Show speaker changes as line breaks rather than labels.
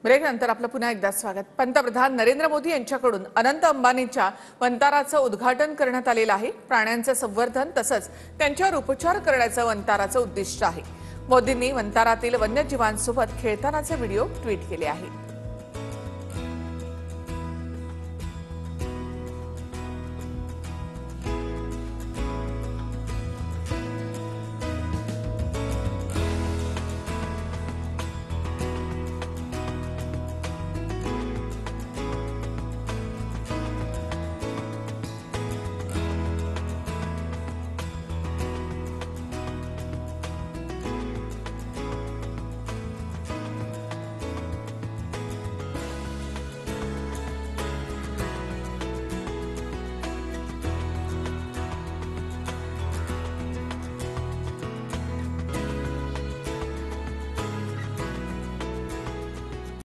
ब्रेकनंतर आपलं पुन्हा एकदा स्वागत। पंतप्रधान नरेंद्र मोदी यांच्याकडून अनंत अंबानीच्या वंताराचं उद्घाटन करण्यात आलेलं आहे। प्राण्यांचं संवर्धन तसंच त्यांच्यावर उपचार करण्याचं वंताराचं उद्दिष्ट आहे। मोदींनी वंतारातील वन्यजीवांसोबत खेळतानाचे व्हिडिओ ट्विट केले आहेत।